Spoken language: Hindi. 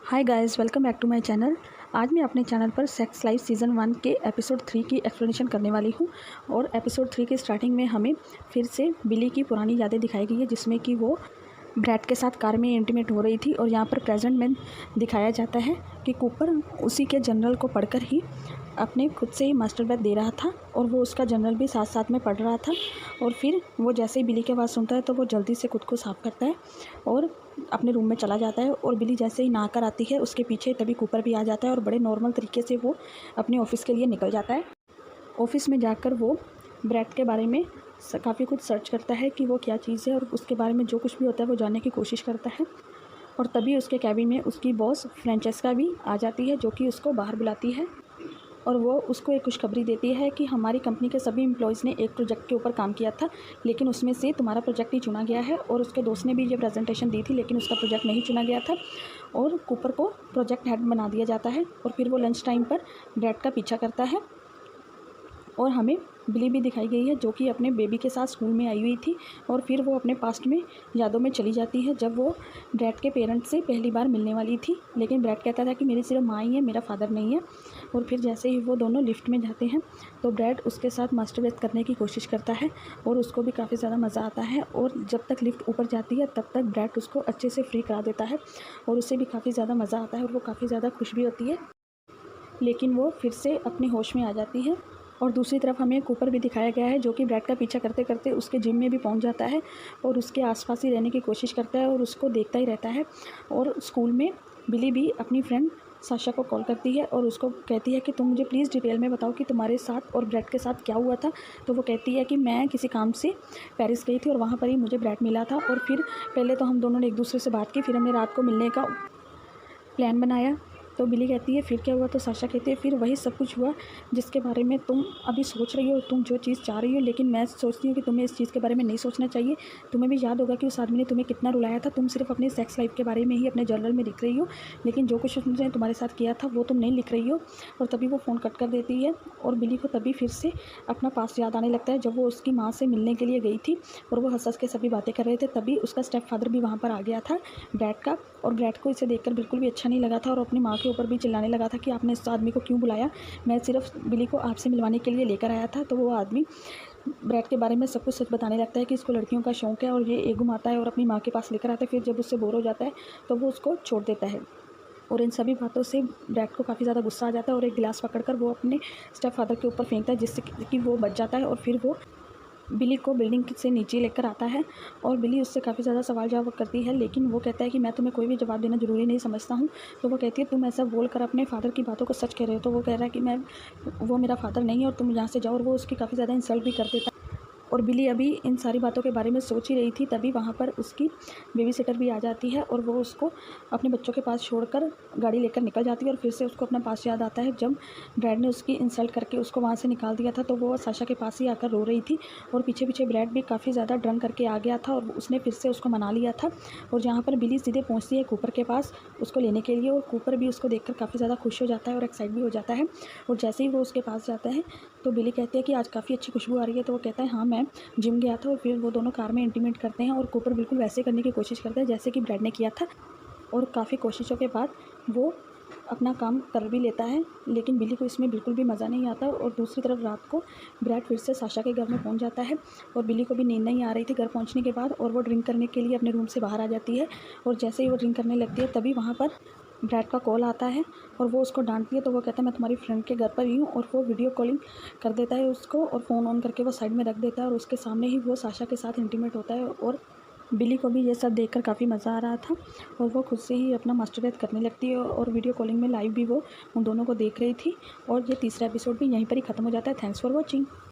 Hi guys, welcome back to my channel. आज मैं अपने चैनल पर सेक्स लाइफ सीज़न 1 के एपिसोड 3 की एक्सप्लेनेशन करने वाली हूँ। और एपिसोड 3 के स्टार्टिंग में हमें फिर से बिली की पुरानी यादें दिखाई गई है, जिसमें कि वो ब्रैड के साथ कार में इंटीमेट हो रही थी। और यहाँ पर प्रेजेंट में दिखाया जाता है कि कूपर उसी के जनरल को पढ़कर ही अपने खुद से ही मास्टरबेड दे रहा था, और वो उसका जनरल भी साथ साथ में पढ़ रहा था। और फिर वो जैसे ही बिली की आवाज़ सुनता है तो वो जल्दी से खुद को साफ़ करता है और अपने रूम में चला जाता है। और बिली जैसे ही नहाकर आती है उसके पीछे तभी कूपर भी आ जाता है और बड़े नॉर्मल तरीके से वो अपने ऑफिस के लिए निकल जाता है। ऑफिस में जाकर वो ब्रैड के बारे में काफ़ी कुछ सर्च करता है कि वो क्या चीज़ है, और उसके बारे में जो कुछ भी होता है वो जानने की कोशिश करता है। और तभी उसके कैबिन में उसकी बॉस फ्रेंचेस्का भी आ जाती है, जो कि उसको बाहर बुलाती है। और वो उसको एक खुशखबरी देती है कि हमारी कंपनी के सभी एम्प्लॉयज़ ने एक प्रोजेक्ट के ऊपर काम किया था, लेकिन उसमें से तुम्हारा प्रोजेक्ट ही चुना गया है। और उसके दोस्त ने भी ये प्रेजेंटेशन दी थी, लेकिन उसका प्रोजेक्ट नहीं चुना गया था और कूपर को प्रोजेक्ट हेड बना दिया जाता है। और फिर वो लंच टाइम पर ब्रैड का पीछा करता है। और हमें बिली भी दिखाई गई है, जो कि अपने बेबी के साथ स्कूल में आई हुई थी। और फिर वो अपने पास्ट में यादों में चली जाती है, जब वो ब्रैड के पेरेंट्स से पहली बार मिलने वाली थी। लेकिन ब्रैड कहता था कि मेरी सिर्फ माँ ही है, मेरा फादर नहीं है। और फिर जैसे ही वो दोनों लिफ्ट में जाते हैं तो ब्रैड उसके साथ मास्टरबेट करने की कोशिश करता है, और उसको भी काफ़ी ज़्यादा मज़ा आता है। और जब तक लिफ्ट ऊपर जाती है तब तक ब्रैड उसको अच्छे से फ्री करा देता है, और उससे भी काफ़ी ज़्यादा मज़ा आता है और वो काफ़ी ज़्यादा खुश भी होती है। लेकिन वो फिर से अपने होश में आ जाती है। और दूसरी तरफ हमें कूपर भी दिखाया गया है, जो कि ब्रैड का पीछा करते करते उसके जिम में भी पहुंच जाता है और उसके आसपास ही रहने की कोशिश करता है और उसको देखता ही रहता है। और स्कूल में बिली भी अपनी फ्रेंड साशा को कॉल करती है और उसको कहती है कि तुम मुझे प्लीज़ डिटेल में बताओ कि तुम्हारे साथ और ब्रैड के साथ क्या हुआ था। तो वो कहती है कि मैं किसी काम से पेरिस गई थी और वहाँ पर ही मुझे ब्रैड मिला था। और फिर पहले तो हम दोनों ने एक दूसरे से बात की, फिर हमने रात को मिलने का प्लान बनाया। तो बिली कहती है फिर क्या हुआ, तो साशा कहती है फिर वही सब कुछ हुआ जिसके बारे में तुम अभी सोच रही हो, तुम जो चीज़ चाह रही हो। लेकिन मैं सोचती हूँ कि तुम्हें इस चीज़ के बारे में नहीं सोचना चाहिए। तुम्हें भी याद होगा कि उस आदमी ने तुम्हें कितना रुलाया था। तुम सिर्फ अपनी सेक्स लाइफ के बारे में ही अपने जर्नल में लिख रही हो, लेकिन जो कुछ उसने तुम्हारे साथ किया था वो तुम नहीं लिख रही हो। और तभी वो फ़ोन कट कर देती है और बिली को तभी फिर से अपना पास्ट याद आने लगता है, जब वो उसकी माँ से मिलने के लिए गई थी और वो हंस हंस के सभी बातें कर रहे थे। तभी उसका स्टेप फादर भी वहाँ पर आ गया था, ब्रैड का। और ब्रैड को इसे देखकर बिल्कुल भी अच्छा नहीं लगा था और अपनी माँ के ऊपर भी चिल्लाने लगा था कि आपने इस आदमी को क्यों बुलाया, मैं सिर्फ बिली को आपसे मिलवाने के लिए लेकर आया था। तो वो आदमी ब्रैड के बारे में सब कुछ सच बताने लगता है कि इसको लड़कियों का शौक है और ये एक घुमाता है और अपनी माँ के पास लेकर आता है। फिर जब उससे बोर हो जाता है तो वो उसको छोड़ देता है। और इन सभी बातों से ब्रैड को काफ़ी ज़्यादा गुस्सा आ जाता है और एक गिलास पकड़कर वो अपने स्टेप फादर के ऊपर फेंकता है, जिससे कि वो बच जाता है। और फिर वो बिली को बिल्डिंग से नीचे लेकर आता है और बिली उससे काफ़ी ज़्यादा सवाल जवाब करती है, लेकिन वो कहता है कि मैं तुम्हें कोई भी जवाब देना ज़रूरी नहीं समझता हूँ। तो वो कहती है तुम ऐसा बोलकर अपने फादर की बातों को सच कह रहे हो। तो वो कह रहा है कि वो मेरा फादर नहीं है और तुम यहाँ से जाओ। और वो उसकी काफ़ी ज़्यादा इंसल्ट भी कर देता है। और बिली अभी इन सारी बातों के बारे में सोच ही रही थी, तभी वहाँ पर उसकी बेबी सिटर भी आ जाती है और वो उसको अपने बच्चों के पास छोड़कर गाड़ी लेकर निकल जाती है। और फिर से उसको अपना पास याद आता है, जब ब्रैड ने उसकी इंसल्ट करके उसको वहाँ से निकाल दिया था। तो वो साशा के पास ही आकर रो रही थी और पीछे पीछे ब्रैड भी काफ़ी ज़्यादा ड्रंक करके आ गया था और उसने फिर से उसको मना लिया था। और जहाँ पर बिली सीधे पहुँचती है कूपर के पास उसको लेने के लिए, और कूपर भी उसको देखकर काफ़ी ज़्यादा खुश हो जाता है और एक्साइट भी हो जाता है। और जैसे ही वो उसके पास जाता है तो बिली कहती है कि आज काफ़ी अच्छी खुशबू आ रही है। तो वो कहता है हाँ, मैं जिम गया था। और फिर वो दोनों कार में इंटीमेट करते हैं और कूपर बिल्कुल वैसे करने की कोशिश करता है जैसे कि ब्रैड ने किया था। और काफ़ी कोशिशों के बाद वो अपना काम कर भी लेता है, लेकिन बिली को इसमें बिल्कुल भी मज़ा नहीं आता। और दूसरी तरफ रात को ब्रैड फिर से साशा के घर में पहुंच जाता है और बिली को भी नींद नहीं आ रही थी घर पहुंचने के बाद, और वो ड्रिंक करने के लिए अपने रूम से बाहर आ जाती है। और जैसे ही वो ड्रिंक करने लगती है तभी वहाँ पर ब्रैड का कॉल आता है और वो उसको डांटती है। तो वो कहता है मैं तुम्हारी फ्रेंड के घर पर ही हूँ, और वो वीडियो कॉलिंग कर देता है उसको और फ़ोन ऑन करके वो साइड में रख देता है और उसके सामने ही वो साशा के साथ इंटीमेट होता है। और बिली को भी ये सब देखकर काफ़ी मज़ा आ रहा था और वो खुद से ही अपना मास्टरबेट करने लगती है और वीडियो कॉलिंग में लाइव भी वो उन दोनों को देख रही थी। और ये तीसरा एपिसोड भी यहीं पर ही ख़त्म हो जाता है। Thanks for watching.